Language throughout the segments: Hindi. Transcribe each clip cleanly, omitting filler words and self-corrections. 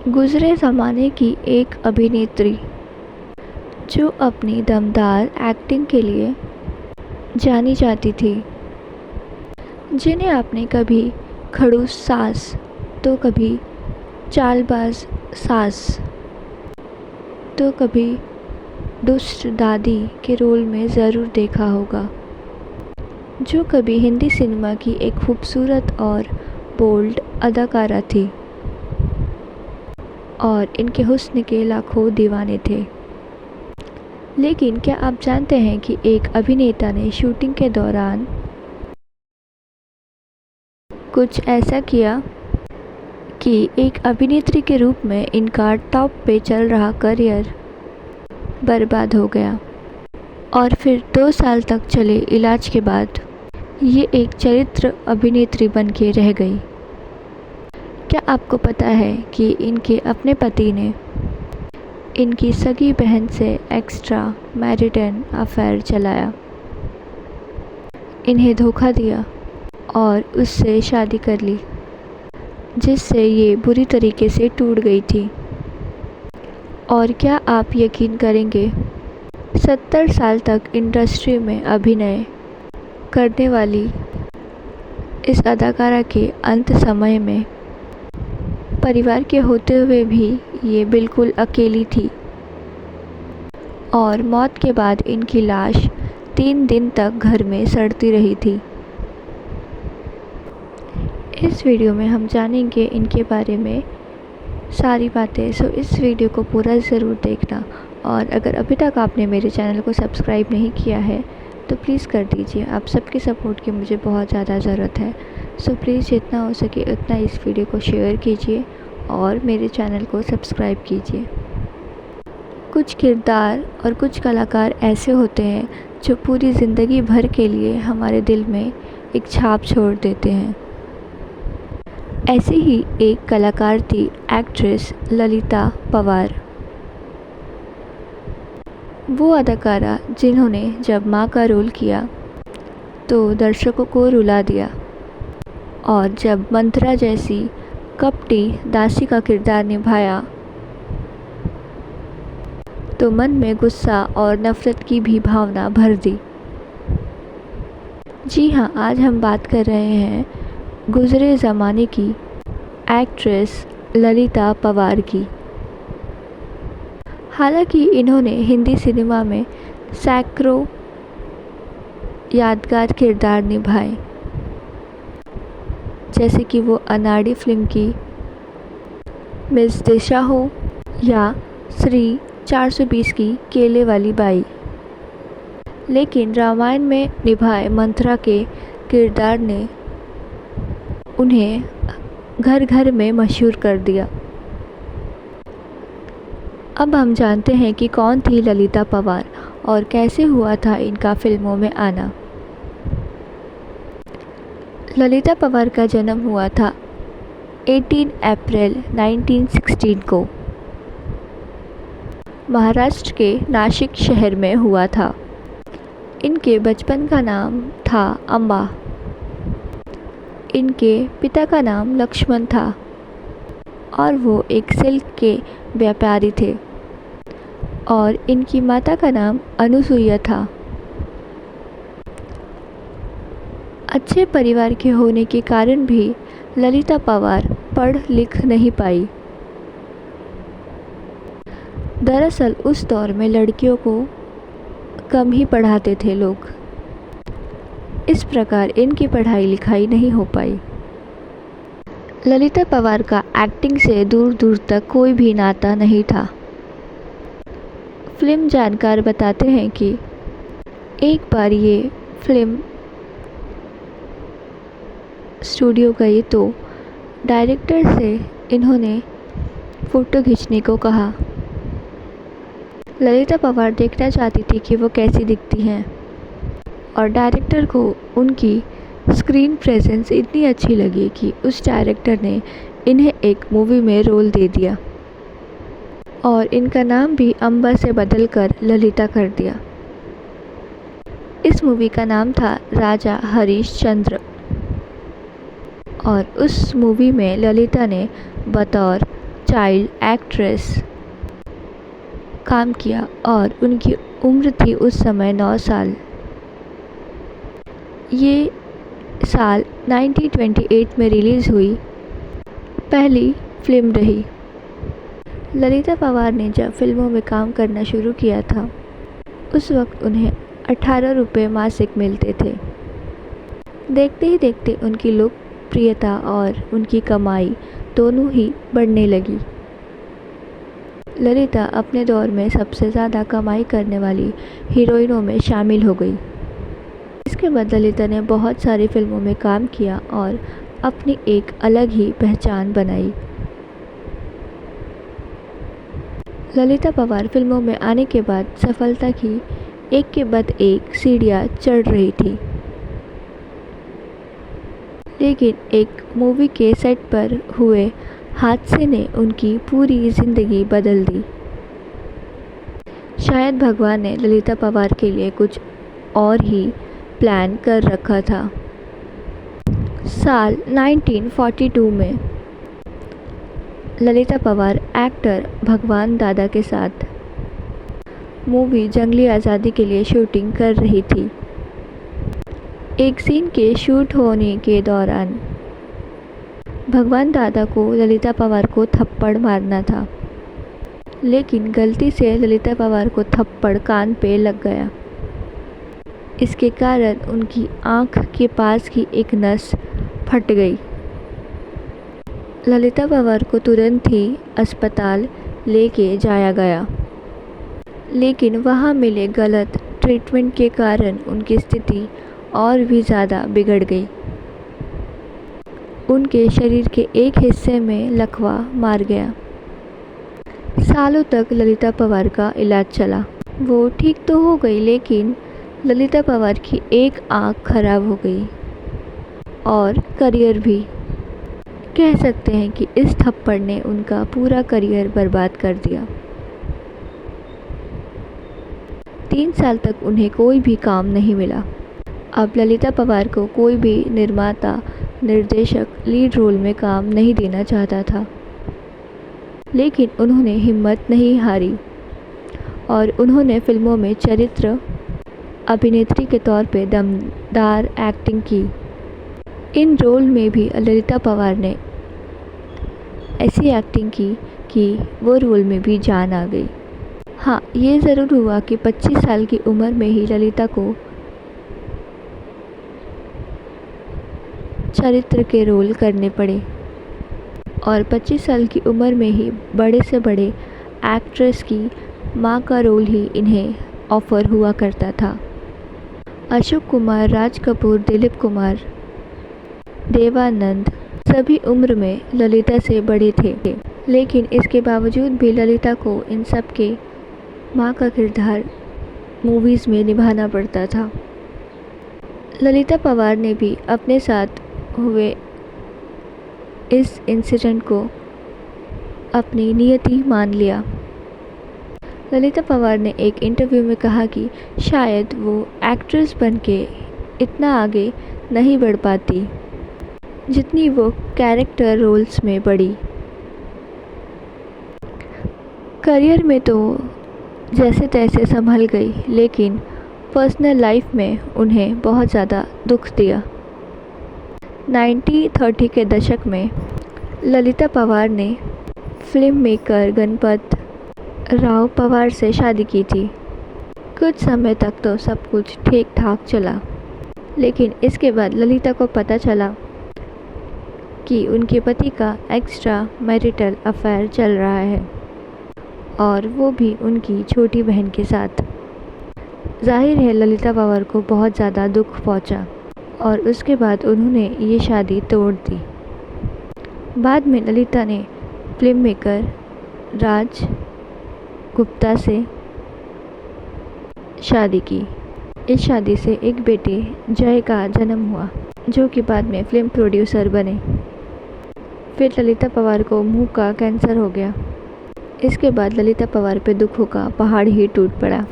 गुज़रे ज़माने की एक अभिनेत्री जो अपनी दमदार एक्टिंग के लिए जानी जाती थी, जिन्हें आपने कभी खड़ूस सास तो कभी चालबाज सास तो कभी दुष्ट दादी के रोल में ज़रूर देखा होगा, जो कभी हिंदी सिनेमा की एक खूबसूरत और बोल्ड अदाकारा थी और इनके हुस्न के लाखों दीवाने थे। लेकिन क्या आप जानते हैं कि एक अभिनेता ने शूटिंग के दौरान कुछ ऐसा किया कि एक अभिनेत्री के रूप में इनका टॉप पे चल रहा करियर बर्बाद हो गया और फिर 2 साल तक चले इलाज के बाद ये एक चरित्र अभिनेत्री बन के रह गई। क्या आपको पता है कि इनके अपने पति ने इनकी सगी बहन से एक्स्ट्रा मैरिटल अफेयर चलाया, इन्हें धोखा दिया और उससे शादी कर ली, जिससे ये बुरी तरीके से टूट गई थी। और क्या आप यकीन करेंगे, 70 साल तक इंडस्ट्री में अभिनय करने वाली इस अदाकारा के अंत समय में परिवार के होते हुए भी ये बिल्कुल अकेली थी और मौत के बाद इनकी लाश 3 दिन तक घर में सड़ती रही थी। इस वीडियो में हम जानेंगे इनके बारे में सारी बातें, सो इस वीडियो को पूरा ज़रूर देखना। और अगर अभी तक आपने मेरे चैनल को सब्सक्राइब नहीं किया है तो प्लीज़ कर दीजिए। आप सबके सपोर्ट की मुझे बहुत ज़्यादा ज़रूरत है, सो प्लीज़ जितना हो सके उतना इस वीडियो को शेयर कीजिए और मेरे चैनल को सब्सक्राइब कीजिए। कुछ किरदार और कुछ कलाकार ऐसे होते हैं जो पूरी ज़िंदगी भर के लिए हमारे दिल में एक छाप छोड़ देते हैं। ऐसी ही एक कलाकार थी एक्ट्रेस ललिता पवार। वो अदाकारा जिन्होंने जब माँ का रोल किया तो दर्शकों को रुला दिया और जब मंत्रा जैसी कपटी दासी का किरदार निभाया तो मन में गुस्सा और नफ़रत की भी भावना भर दी। जी हाँ, आज हम बात कर रहे हैं गुज़रे ज़माने की एक्ट्रेस ललिता पवार की। हालांकि इन्होंने हिंदी सिनेमा में सैकड़ों यादगार किरदार निभाए, जैसे कि वो अनाड़ी फिल्म की मिस दिशा हो या श्री 420 की केले वाली बाई। लेकिन रामायण में निभाए मंत्रा के किरदार ने उन्हें घर घर में मशहूर कर दिया। अब हम जानते हैं कि कौन थी ललिता पवार और कैसे हुआ था इनका फिल्मों में आना। ललिता पवार का जन्म हुआ था 18 अप्रैल 1916 को महाराष्ट्र के नाशिक शहर में हुआ था। इनके बचपन का नाम था अम्बा। इनके पिता का नाम लक्ष्मण था और वो एक सिल्क के व्यापारी थे और इनकी माता का नाम अनुसुईया था। अच्छे परिवार के होने के कारण भी ललिता पवार पढ़ लिख नहीं पाई। दरअसल उस दौर में लड़कियों को कम ही पढ़ाते थे लोग, इस प्रकार इनकी पढ़ाई लिखाई नहीं हो पाई। ललिता पवार का एक्टिंग से दूर दूर तक कोई भी नाता नहीं था। फिल्म जानकार बताते हैं कि एक बार ये फिल्म स्टूडियो गई तो डायरेक्टर से इन्होंने फ़ोटो खींचने को कहा। ललिता पवार देखना चाहती थी कि वो कैसी दिखती हैं और डायरेक्टर को उनकी स्क्रीन प्रेजेंस इतनी अच्छी लगी कि उस डायरेक्टर ने इन्हें एक मूवी में रोल दे दिया और इनका नाम भी अम्बा से बदलकर ललिता कर दिया। इस मूवी का नाम था राजा हरिश्चंद्र और उस मूवी में ललिता ने बतौर चाइल्ड एक्ट्रेस काम किया और उनकी उम्र थी उस समय 9 साल। ये साल 1928 में रिलीज़ हुई पहली फिल्म रही। ललिता पवार ने जब फिल्मों में काम करना शुरू किया था उस वक्त उन्हें 18 रुपये मासिक मिलते थे। देखते ही देखते उनकी लोकप्रियता और उनकी कमाई दोनों ही बढ़ने लगी। ललिता अपने दौर में सबसे ज़्यादा कमाई करने वाली हीरोइनों में शामिल हो गई। इसके बाद ललिता ने बहुत सारी फिल्मों में काम किया और अपनी एक अलग ही पहचान बनाई। ललिता पवार फिल्मों में आने के बाद सफलता की एक के बाद एक सीढ़ियाँ चढ़ रही थी, लेकिन एक मूवी के सेट पर हुए हादसे ने उनकी पूरी ज़िंदगी बदल दी। शायद भगवान ने ललिता पवार के लिए कुछ और ही प्लान कर रखा था। साल 1942 में ललिता पवार एक्टर भगवान दादा के साथ मूवी जंगली आज़ादी के लिए शूटिंग कर रही थी। एक सीन के शूट होने के दौरान भगवान दादा को ललिता पवार को थप्पड़ मारना था, लेकिन गलती से ललिता पवार को थप्पड़ कान पे लग गया। इसके कारण उनकी आँख के पास की एक नस फट गई। ललिता पवार को तुरंत ही अस्पताल लेके जाया गया, लेकिन वहाँ मिले गलत ट्रीटमेंट के कारण उनकी स्थिति और भी ज़्यादा बिगड़ गई। उनके शरीर के एक हिस्से में लकवा मार गया। सालों तक ललिता पवार का इलाज चला। वो ठीक तो हो गई, लेकिन ललिता पवार की एक आँख खराब हो गई और करियर भी। कह सकते हैं कि इस थप्पड़ ने उनका पूरा करियर बर्बाद कर दिया। 3 साल तक उन्हें कोई भी काम नहीं मिला। अब ललिता पवार को कोई भी निर्माता, निर्देशक लीड रोल में काम नहीं देना चाहता था, लेकिन उन्होंने हिम्मत नहीं हारी और उन्होंने फिल्मों में चरित्र अभिनेत्री के तौर पे दमदार एक्टिंग की। इन रोल में भी ललिता पवार ने ऐसी एक्टिंग की कि वो रोल में भी जान आ गई। हाँ, ये ज़रूर हुआ कि 25 साल की उम्र में ही ललिता को चरित्र के रोल करने पड़े और 25 साल की उम्र में ही बड़े से बड़े एक्ट्रेस की माँ का रोल ही इन्हें ऑफ़र हुआ करता था। अशोक कुमार, राज कपूर, दिलीप कुमार, देवानंद सभी उम्र में ललिता से बड़े थे, लेकिन इसके बावजूद भी ललिता को इन सब के माँ का किरदार मूवीज़ में निभाना पड़ता था। ललिता पवार ने भी अपने साथ हुए इस इंसिडेंट को अपनी नियति मान लिया। ललिता पवार ने एक इंटरव्यू में कहा कि शायद वो एक्ट्रेस बनके इतना आगे नहीं बढ़ पाती जितनी वो कैरेक्टर रोल्स में बढ़ी। करियर में तो जैसे तैसे संभल गई, लेकिन पर्सनल लाइफ में उन्हें बहुत ज़्यादा दुख दिया। 1930 के दशक में ललिता पवार ने फिल्म मेकर गणपत राव पवार से शादी की थी। कुछ समय तक तो सब कुछ ठीक ठाक चला, लेकिन इसके बाद ललिता को पता चला कि उनके पति का एक्स्ट्रा मैरिटल अफेयर चल रहा है, और वो भी उनकी छोटी बहन के साथ। जाहिर है ललिता पवार को बहुत ज़्यादा दुख पहुंचा और उसके बाद उन्होंने ये शादी तोड़ दी। बाद में ललिता ने फिल्म मेकर राज गुप्ता से शादी की। इस शादी से एक बेटे जय का जन्म हुआ, जो कि बाद में फिल्म प्रोड्यूसर बने। फिर ललिता पवार को मुंह का कैंसर हो गया। इसके बाद ललिता पवार पे दुखों का पहाड़ ही टूट पड़ा।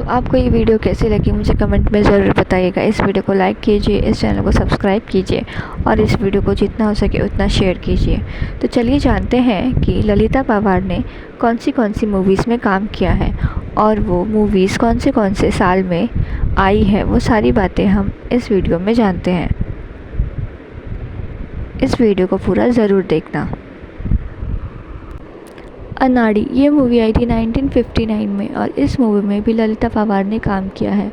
तो आपको ये वीडियो कैसी लगी मुझे कमेंट में ज़रूर बताइएगा। इस वीडियो को लाइक कीजिए, इस चैनल को सब्सक्राइब कीजिए और इस वीडियो को जितना हो सके उतना शेयर कीजिए। तो चलिए जानते हैं कि ललिता पवार ने कौन सी मूवीज़ में काम किया है और वो मूवीज़ कौन से साल में आई है। वो सारी बातें हम इस वीडियो में जानते हैं। इस वीडियो को पूरा ज़रूर देखना। अनाड़ी ये मूवी आई थी 1959 में और इस मूवी में भी ललिता पवार ने काम किया है।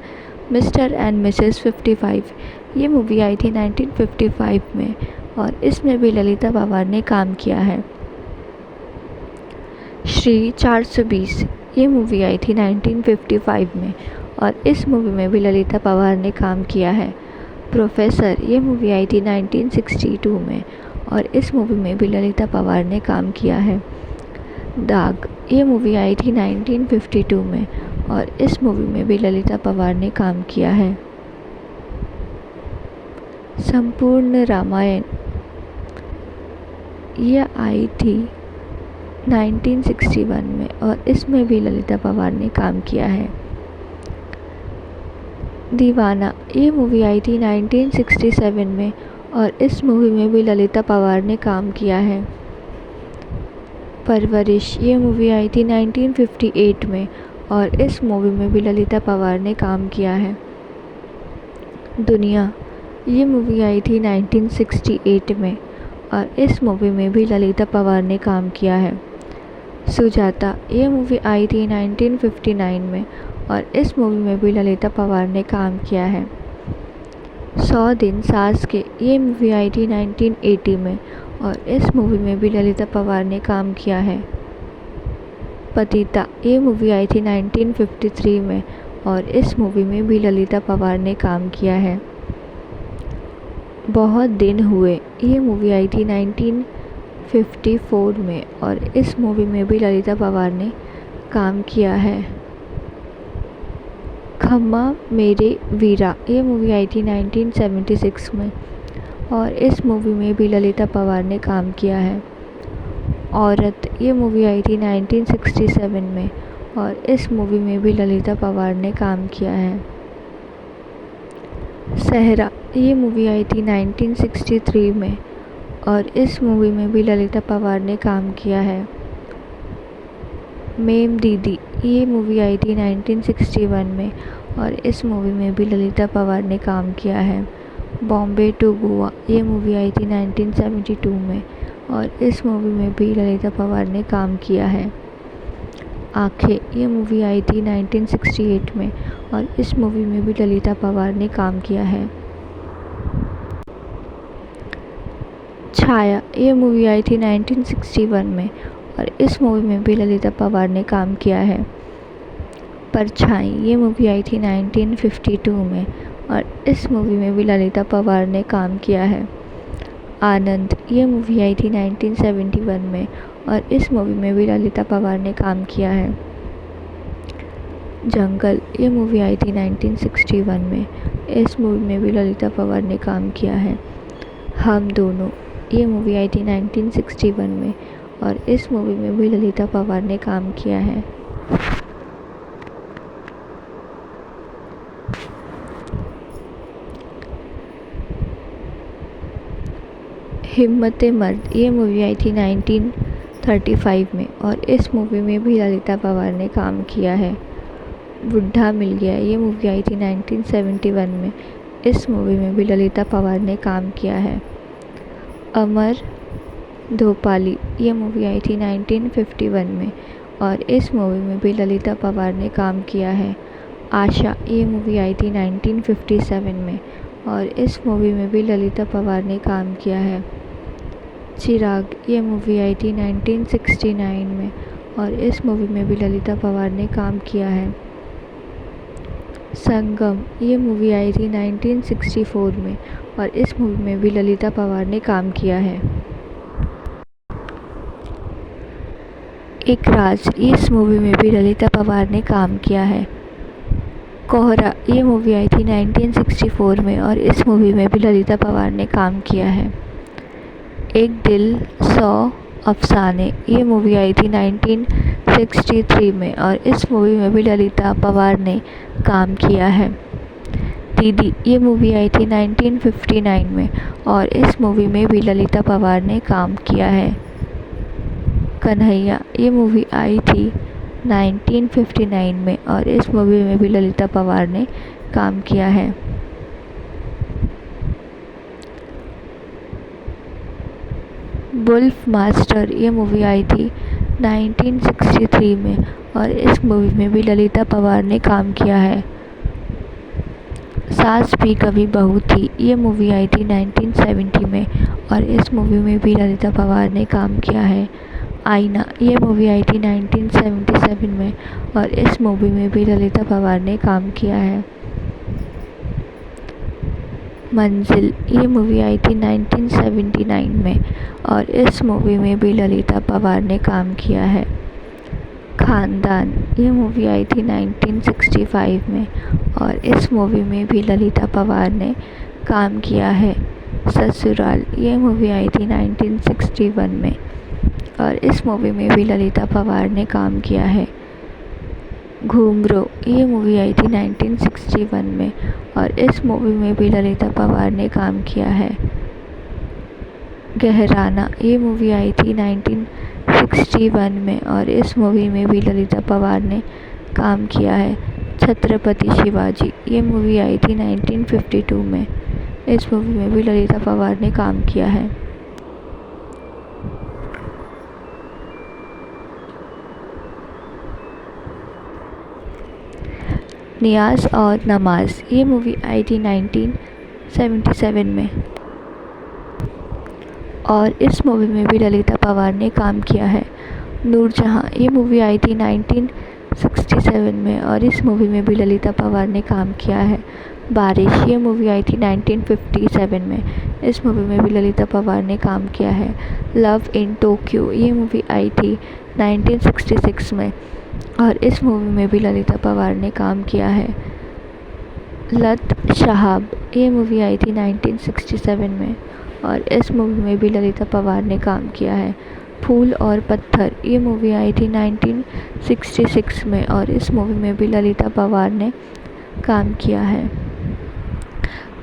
मिस्टर एंड मिसेस 55 ये मूवी आई थी 1955 में और इसमें भी ललिता पवार ने काम किया है। श्री 420 ये मूवी आई थी 1955 में और इस मूवी में भी ललिता पवार ने काम किया है। प्रोफेसर ये मूवी आई थी 1962 में और इस मूवी में भी ललिता पवार ने काम किया है। दाग ये मूवी आई थी 1952 में और इस मूवी में भी ललिता पवार ने काम किया है। संपूर्ण रामायण यह आई थी 1961 में और इसमें भी ललिता पवार ने काम किया है। दीवाना ये मूवी आई थी 1967 में और इस मूवी में भी ललिता पवार ने काम किया है। परवरिश ये मूवी आई थी 1958 में और इस मूवी में भी ललिता पवार ने काम किया है। दुनिया ये मूवी आई थी 1968 में और इस मूवी में भी ललिता पवार ने काम किया है। सुजाता ये मूवी आई थी 1959 में और इस मूवी में भी ललिता पवार ने काम किया है। 100 दिन सास के ये मूवी आई थी 1980 में और इस मूवी में भी ललिता पवार ने काम किया है। पतिता ये मूवी आई थी 1953 में और इस मूवी में भी ललिता पवार ने काम किया है। बहुत दिन हुए ये मूवी आई थी 1954 में और इस मूवी में भी ललिता पवार ने काम किया है। खम्मा मेरे वीरा ये मूवी आई थी 1976 में और इस मूवी में भी ललिता पवार ने काम किया है। औरत ये मूवी आई थी 1967 में और इस मूवी में भी ललिता पवार ने काम किया है। सहरा ये मूवी आई थी 1963 में और इस मूवी में भी ललिता पवार ने काम किया है। मेम दीदी ये मूवी आई थी 1961 में और इस मूवी में भी ललिता पवार ने काम किया है। बॉम्बे टू गोवा ये मूवी आई थी 1972 में और इस मूवी में भी ललिता पवार ने काम किया है। आँखें ये मूवी आई थी 1968 में और इस मूवी में भी ललिता पवार ने काम किया है। छाया ये मूवी आई थी 1961 में और इस मूवी में भी ललिता पवार ने काम किया है। परछाई ये मूवी आई थी 1952 में और इस मूवी में भी ललिता पवार ने काम किया है। आनंद ये मूवी आई थी 1971 में और इस मूवी में भी ललिता पवार ने काम किया है। जंगल ये मूवी आई थी 1961 में, इस मूवी में भी ललिता पवार ने काम किया है। हम दोनों ये मूवी आई थी 1961 में और इस मूवी में भी ललिता पवार ने काम किया है। हिम्मते मर्द ये मूवी आई थी 1935 में और इस मूवी में भी ललिता पवार ने काम किया है। बुढ़ा मिल गया ये मूवी आई थी 1971 में, इस मूवी में भी ललिता पवार ने काम किया है। अमर धोपाली ये मूवी आई थी 1951 में और इस मूवी में भी ललिता पवार ने काम किया है। आशा ये मूवी आई थी 1957 में और इस मूवी में भी ललिता पवार ने काम किया है। चिराग ये मूवी आई थी 1969 में और इस मूवी में भी ललिता पवार ने काम किया है। संगम ये मूवी आई थी 1964 में और इस मूवी में भी ललिता पवार ने काम किया है। एक राज इस मूवी में भी ललिता पवार ने काम किया है। कोहरा ये मूवी आई थी 1964 में और इस मूवी में भी ललिता पवार ने काम किया है। एक दिल 100 अफसाने ये मूवी आई थी 19 1963 में और इस मूवी में भी ललिता पवार ने काम किया है। दीदी ये मूवी आई थी 1959 में और इस मूवी में भी ललिता पवार ने काम किया है। कन्हैया ये मूवी आई थी 1959 में और इस मूवी में भी ललिता पवार ने काम किया है। वुल्फ मास्टर ये मूवी आई थी 1963 में और इस मूवी में भी ललिता पवार ने काम किया है। सास भी कभी बहू थी ये मूवी आई थी 1970 में और इस मूवी में भी ललिता पवार ने काम किया है। आईना ये मूवी आई थी 1977 में और इस मूवी में भी ललिता पवार ने काम किया है। मंजिल ये मूवी आई थी 1979 में और इस मूवी में भी ललिता पवार ने काम किया है। खानदान ये मूवी आई थी 1965 में और इस मूवी में भी ललिता पवार ने काम किया है। ससुराल ये मूवी आई थी 1961 में और इस मूवी में भी ललिता पवार ने काम किया है। घूंघरू ये मूवी आई थी 1961 में और इस मूवी में भी ललिता पवार ने काम किया है। घराना ये मूवी आई थी 1961 में और इस मूवी में भी ललिता पवार ने काम किया है। छत्रपति शिवाजी ये मूवी आई थी 1952 में, इस मूवी में भी ललिता पवार ने काम किया है। नियाज़ और नमाज़ ये मूवी आई थी 1977 में और इस मूवी में भी ललिता पवार ने काम किया है। नूरजहां ये मूवी आई थी 1967 में और इस मूवी में भी ललिता पवार ने काम किया है। बारिश ये मूवी आई थी 1957 में, इस मूवी में भी ललिता पवार ने काम किया है। लव इन टोक्यो ये मूवी आई थी 1966 में और इस मूवी में भी ललिता पवार ने काम किया है। लत शहाब ये मूवी आई थी 1967 में और इस मूवी में भी ललिता पवार ने काम किया है। फूल और पत्थर ये मूवी आई थी 1966 में और इस मूवी में भी ललिता पवार ने काम किया है।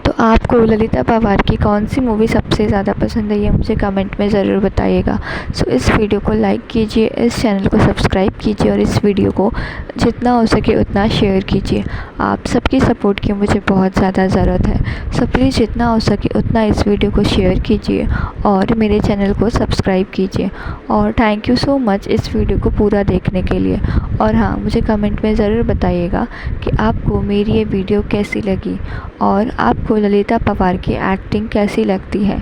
तो आपको ललिता पवार की कौन सी मूवी सबसे ज़्यादा पसंद है ये मुझे कमेंट में ज़रूर बताइएगा। सो इस वीडियो को लाइक कीजिए, इस चैनल को सब्सक्राइब कीजिए और इस वीडियो को जितना हो सके उतना शेयर कीजिए। आप सबकी सपोर्ट की मुझे बहुत ज़्यादा ज़रूरत है। सो प्लीज़ जितना हो सके उतना इस वीडियो को शेयर कीजिए और मेरे चैनल को सब्सक्राइब कीजिए। और थैंक यू सो मच इस वीडियो को पूरा देखने के लिए। और हाँ, मुझे कमेंट में ज़रूर बताइएगा कि आपको मेरी ये वीडियो कैसी लगी और आपको ललिता पवार की एक्टिंग कैसी लगती है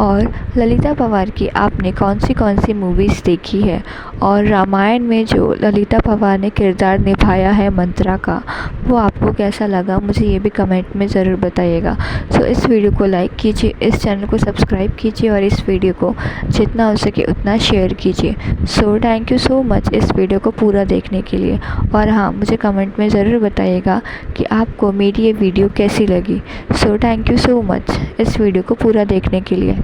और ललिता पवार की आपने कौन सी मूवीज़ देखी है और रामायण में जो ललिता पवार ने किरदार निभाया है मंत्रा का, वो आपको कैसा लगा मुझे ये भी कमेंट में ज़रूर बताइएगा। सो इस वीडियो को लाइक कीजिए, इस चैनल को सब्सक्राइब कीजिए और इस वीडियो को जितना हो सके उतना शेयर कीजिए। So thank you so much इस वीडियो को पूरा देखने के लिए। और हाँ, मुझे कमेंट में ज़रूर बताइएगा कि आपको मेरी ये वीडियो कैसी लगी। So thank you so much इस वीडियो को पूरा देखने के लिए।